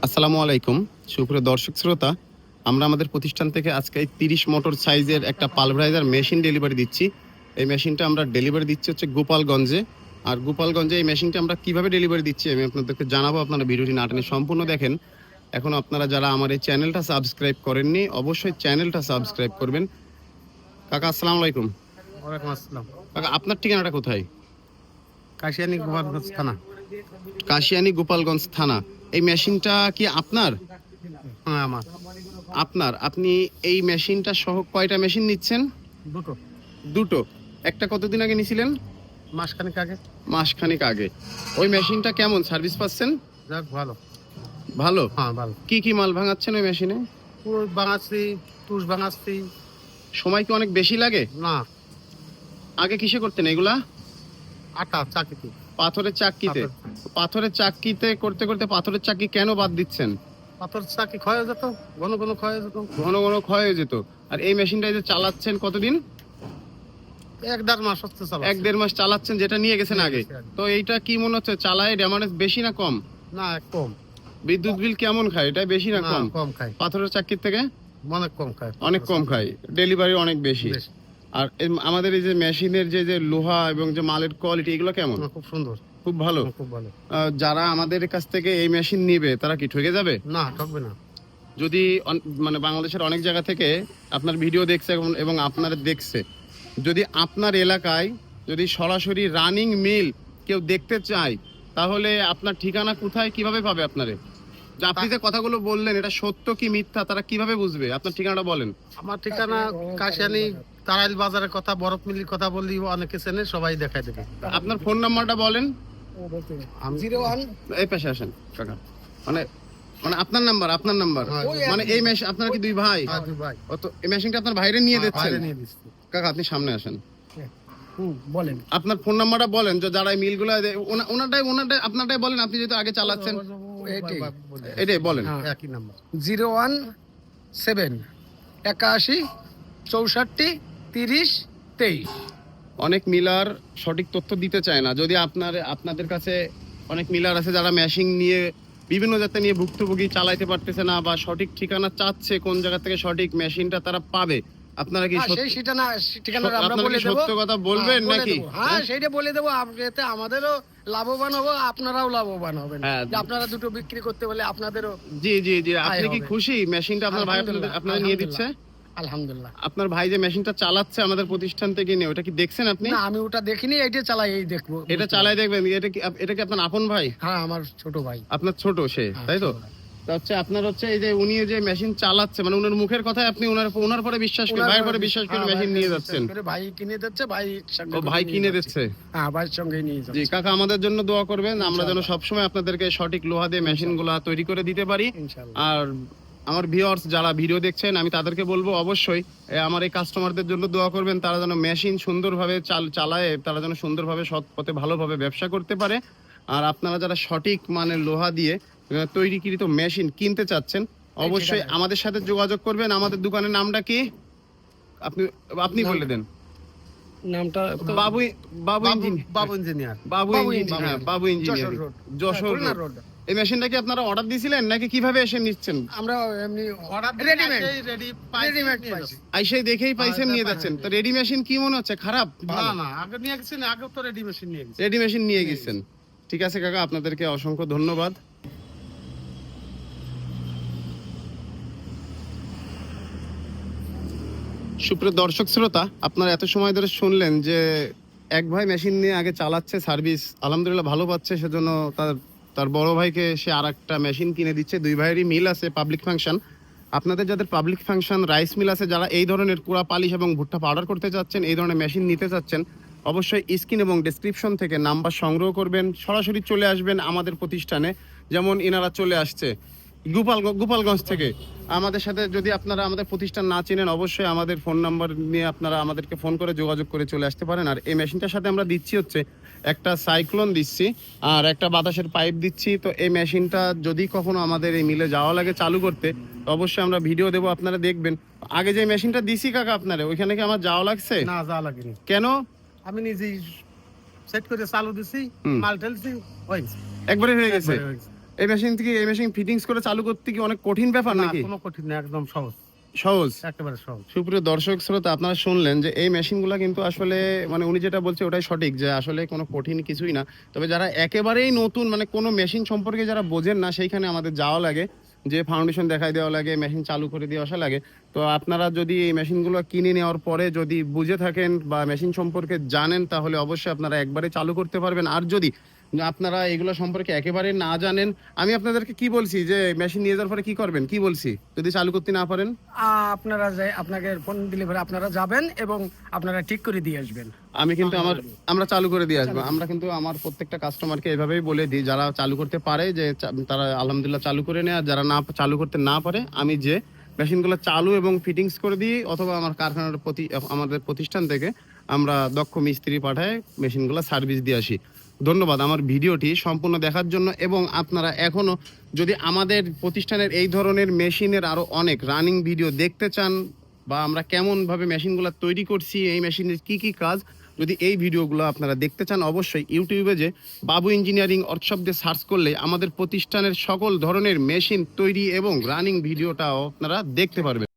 আসসালামু আলাইকুম সুপ্রিয় দর্শক শ্রোতা, আমরা আমাদের প্রতিষ্ঠান থেকে আজকে 30 মোটর সাইজের একটা পালভারাইজার মেশিন ডেলিভারি দিচ্ছি। এই মেশিনটা আমরা ডেলিভারি দিচ্ছি হচ্ছে গোপালগঞ্জে। আর গোপালগঞ্জে এই মেশিনটা আমরা কিভাবে ডেলিভারি দিচ্ছি আমি আপনাদেরকে জানাবো। আপনারা ভিডিওটি না টেনে সম্পূর্ণ দেখেন। এখন আপনারা যারা আমার এই চ্যানেলটা সাবস্ক্রাইব করেননি অবশ্যই চ্যানেলটা সাবস্ক্রাইব করবেন। কাকা আসসালামু আলাইকুম। ওয়ালাইকুম আসসালাম। কাকা আপনার ঠিকানাটা কোথায়? কাশিয়ানী গোপালগঞ্জ থানা। কাশিয়ানী গোপালগঞ্জ থানা। এই মেশিনটা কি আপনার? হ্যাঁ, আমার আপনার। আপনি এই মেশিনটা সহ কয়টা মেশিন নিচ্ছেন? দুটো। দুটো। একটা কতদিন আগে নিছিলেন? মাসখানেক আগে। মাসখানেক আগে। ওই মেশিনটা কেমন সার্ভিস পাচ্ছেন? যাক ভালো। ভালো। হ্যাঁ ভালো। কি কি মাল ভাঙাচ্ছেন ওই মেশিনে? পুরো ভাঙাচ্ছি, তুষ ভাঙাচ্ছি। সময় কি অনেক বেশি লাগে? না, আগে কিসে করতেন এগুলা? আটা চাকিতে। পাথরের চাক্কিতে। পাথরের চাক্কিতে করতে করতে পাথরের চাক্কি কেন বাদ দিচ্ছেন? পাথর চাকি ক্ষয় হয়ে যেত, ঘন ঘন ক্ষয় হয়ে যেত। ঘন ঘন ক্ষয় হয়ে যেত। আর এই মেশিনটা যে চালাচ্ছেন কতদিন? 1-1.5 মাস হচ্ছে চালাচ্ছি। 1-1.5 মাস চালাচ্ছেন, যেটা নিয়ে গেছেন আগে। তো এইটা কি মনে হচ্ছে চালায় ড্যামেজ বেশি না কম? না, কম। বিদ্যুৎ বিল কেমন খায়? এটা বেশি না কম? কম খাই, পাথরের চাক্কির থেকে অনেক কম খাই। অনেক কম খায়, ডেলিভারি অনেক বেশি। বেশ। আর আমাদের এই যে মেশিনের যে লোহা এবং যে মালের কোয়ালিটি এগুলো কেমন? খুব সুন্দর, খুব ভালো। খুব ভালো। যারা আমাদের কাছ থেকে এই মেশিন নিবে তারা কি ঠকে যাবে? না, ঠকবে না। যদি মানে বাংলাদেশের অনেক জায়গা থেকে আপনার ভিডিও দেখছে এবং আপনারা দেখছে, যদি আপনার এলাকায় যদি সরাসরি রানিং মিল কেউ দেখতে চায় তাহলে আপনার ঠিকানা কোথায়, কিভাবে পাবে আপনারে? যে আপনি যে কথাগুলো বললেন এটা সত্য কি মিথ্যা তারা কিভাবে বুঝবে? আপনার ঠিকানাটা বলেন। আমার ঠিকানা কাশিয়ানী তারাইল বাজারের কথা, বরফ মিলির কথা বললি অনেকে চেনে, সবাই দেখাই দেবে। আপনার ফোন নাম্বারটা বলেন। 01 এই পাশে আসেন কাকা। মানে মানে আপনার নাম্বার মানে এই মেশিন আপনারা কি দুই ভাই? ভাই। ও তো এই মেশিনটা আপনার বাইরে নিয়ে দিচ্ছেন? বাইরে নিয়ে দিচ্ছি। কাকা আপনি সামনে আসেন। বলেন। আপনার ফোন নাম্বারটা বলেন, যে যারা এই মিলগুলো ওনারটাই আপনারটাই বলেন, আপনি যেহেতু আগে চালাচ্ছেন এটাই বলেন। একই নাম্বার 017 81 64 30 23। অনেক মিলার সঠিক তথ্য দিতে চায় না। যদি আপনাদের কাছে অনেক মিলার আছে যারা মেশিন নিয়ে বিভিন্ন জায়গা নিয়ে ভুক্তভোগী, চালাইতে পারতেছে না বা সঠিক ঠিকানা চাচ্ছে কোন জায়গা থেকে সঠিক মেশিনটা তারা পাবে, আপনারা কি সত্য কথা বলবেন নাকি? হ্যাঁ, সেইটা বলে দেবো। এতে আমাদেরও লাভবান হবো, আপনারাও লাভবান হবেন। হ্যাঁ। আপনারা দুটো বিক্রি করতে বলে আপনাদেরও। জি জি জি। আপনি কি খুশি মেশিনটা আপনার ভাই আপনারা নিয়ে দিচ্ছে? আলহামদুলিল্লাহ। আপনার ভাই যে মেশিনটা চালাচ্ছে আমাদের প্রতিষ্ঠান থেকে নিয়ে, ওটা কি দেখছেন আপনি? না, আমি ওটা দেখিনি, এইটা চালাই, এই দেখবো। এটা চালাই দেখবেন। এটা কি আপনার আপন ভাই? হ্যাঁ, আমার ছোট ভাই। আপনার ছোট সে, তাই তো? তা হচ্ছে আপনার হচ্ছে এই যে উনি যে মেশিন চালাচ্ছে, মানে উনার মুখের কথায় আপনি ওনার পরে বিশ্বাস করে, ভাইয়ের পরে বিশ্বাস করে মেশিন নিয়ে যাচ্ছেন। ভাই কিনে দিচ্ছে, ও ভাই কিনে দিচ্ছে। হ্যাঁ, ভাইয়ের সঙ্গে নিয়ে যাচ্ছে। জি কাকা, আমাদের জন্য দোয়া করবেন, আমরা যেন সবসময় আপনাদেরকে সঠিক লোহা দিয়ে মেশিনগুলো তৈরি করে দিতে পারি। ইনশাআল্লাহ। আর আমার ভিউয়ার্স যারা ভিডিও দেখছেন, আমি তাদেরকে বলবো অবশ্যই আমার এই কাস্টমারদের জন্য দোয়া করবেন, তারা যেন মেশিন সুন্দরভাবে চালায়, তারা যেন সুন্দরভাবে সৎ পথে ভালোভাবে ব্যবসা করতে পারে। আর আপনারা যারা সঠিক মানের লোহা দিয়ে তৈরিকৃত মেশিন কিনতে চাচ্ছেন অবশ্যই আমাদের সাথে যোগাযোগ করবেন। আমাদের দোকানের নামটা কি আপনি বলে দেন। নামটা বাবু ইঞ্জিনিয়ার। বাবু ইঞ্জিনিয়ার, যশোর রোড। এই মেশিনটা কি আপনারা অর্ডার দিয়েছিলেন নাকি কিভাবে এসে নিচ্ছেন? আমরা এমনি অর্ডার রেডিমেড পাইছি। আইসাই দেখেই পাইছেন, নিয়ে যাচ্ছেন। তো রেডি মেশিন কি মনে হচ্ছে খারাপ? না, আগে নিয়ে গেছেন, আগে তো রেডি মেশিন নিয়ে গেছেন। রেডি মেশিন নিয়ে গেছেন। ঠিক আছে কাকা, আপনাদেরকে অসংখ্য ধন্যবাদ। সুপ্রিয় দর্শক শ্রোতা, আপনারা এত সময় ধরে শুনলেন যে এক ভাই মেশিন নিয়ে আগে চালাচ্ছে, সার্ভিস আলহামদুলিল্লাহ ভালো পাচ্ছে, সেজন্য তার বড় ভাইকে সে আর একটা মেশিন কিনে দিচ্ছে। দুই ভাইয়েরই মিল আছে পাবলিক ফাংশন। আপনাদের যাদের পাবলিক ফাংশন রাইস মিল আছে, যারা এই ধরনের কুড়া পালিশ এবং ভুট্টা পাউডার করতে চাচ্ছেন, এই ধরনের মেশিন নিতে চাচ্ছেন, অবশ্যই স্ক্রিন এবং ডেসক্রিপশন থেকে নাম্বার সংগ্রহ করবেন, সরাসরি চলে আসবেন আমাদের প্রতিষ্ঠানে। যেমন ইনারা চলে আসছে গোপালগঞ্জ থেকে আমাদের সাথে। যদি আপনারা আমাদের প্রতিষ্ঠান না চিনেন অবশ্যই আমাদের ফোন নাম্বার নিয়ে আপনারা আমাদেরকে ফোন করে যোগাযোগ করে চলে আসতে পারেন। আর এই মেশিনটার সাথে আমরা দিচ্ছি হচ্ছে একটা সাইক্লোন দিচ্ছি আর একটা বাতাসের পাইপ দিচ্ছি। তো এই মেশিনটা যদি কখনো আমাদের এই মিলে যাওয়া লাগে চালু করতে, অবশ্যই আমরা ভিডিও দেবো, আপনারা দেখবেন। আগে যে মেশিনটা দিছি কাকা আপনারা, ওইখানে কি আমার যাওয়া লাগছে? না, যাওয়া লাগেনি। কেন? আমি নিজেই সেট করে চালু দিছি, মাল ঢেলছি, একবারে হয়ে গেছে। এই মেশিন থেকে এই মেশিন ফিটিংস করে চালু করতে কি অনেক কঠিন ব্যাপার না নাকি? কোনো কঠিন না, একদম সহজ, সহজ। একেবারে সহজ। সুপ্রিয় দর্শক শ্রোতা, আপনারা শুনলেন যে এই মেশিনগুলো কিন্তু আসলে মানে উনি যেটা বলছে ওটাই সঠিক, যে আসলে কোনো কঠিন কিছুই না। তবে যারা একেবারেই নতুন মানে কোনো মেশিন সম্পর্কে যারা বোঝেন না, সেইখানে আমাদের যাওয়া লাগে, যে ফাউন্ডেশন দেখাই দেওয়া লাগে, মেশিন চালু করে দিয়ে আসা লাগে। তো আপনারা যদি এই মেশিনগুলো কিনে নেওয়ার পরে যদি বুঝে থাকেন বা মেশিন সম্পর্কে জানেন, তাহলে অবশ্যই আপনারা একবারে চালু করতে পারবেন। আর যদি আপনারা এগুলো সম্পর্কে একেবারে না জানেন, আমি আপনাদেরকে কি বলছি যে মেশিন নিয়ে যাওয়ার পরে কি করবেন, কি বলছি যদি চালু করতে না পারেন? আপনারা যাই আপনাকে ফোন দিলে পরে আপনারা যাবেন এবং আপনারা ঠিক করে দিয়ে আসবেন। আমি কিন্তু আমরা চালু করে দিয়ে আসবো। আমরা কিন্তু আমার প্রত্যেকটা কাস্টমারকে এভাবেই বলে দিই, যারা চালু করতে পারে যে তারা আলহামদুলিল্লাহ চালু করে নেয়, আর যারা না চালু করতে না পারে আমি যে মেশিনগুলো চালু এবং ফিটিংস করে দিই, অথবা আমার কারখানার আমাদের প্রতিষ্ঠান থেকে আমরা দক্ষ মিস্ত্রি পাঠায় মেশিনগুলো সার্ভিস দিয়ে আসি। ধন্যবাদ আমার ভিডিওটি সম্পূর্ণ দেখার জন্য। এবং আপনারা এখনো যদি আমাদের প্রতিষ্ঠানের এই ধরনের মেশিনের আরো অনেক রানিং ভিডিও দেখতে চান, বা আমরা কেমন ভাবে মেশিনগুলো তৈরি করছি, এই মেশিনের কি কি কাজ, যদি এই ভিডিওগুলো আপনারা দেখতে চান, অবশ্যই ইউটিউবে যে বাবু ইঞ্জিনিয়ারিং ওয়ার্কশপ দিয়ে সার্চ করলে আমাদের প্রতিষ্ঠানের সকল ধরনের মেশিন তৈরি এবং রানিং ভিডিওটাও আপনারা দেখতে পারবেন।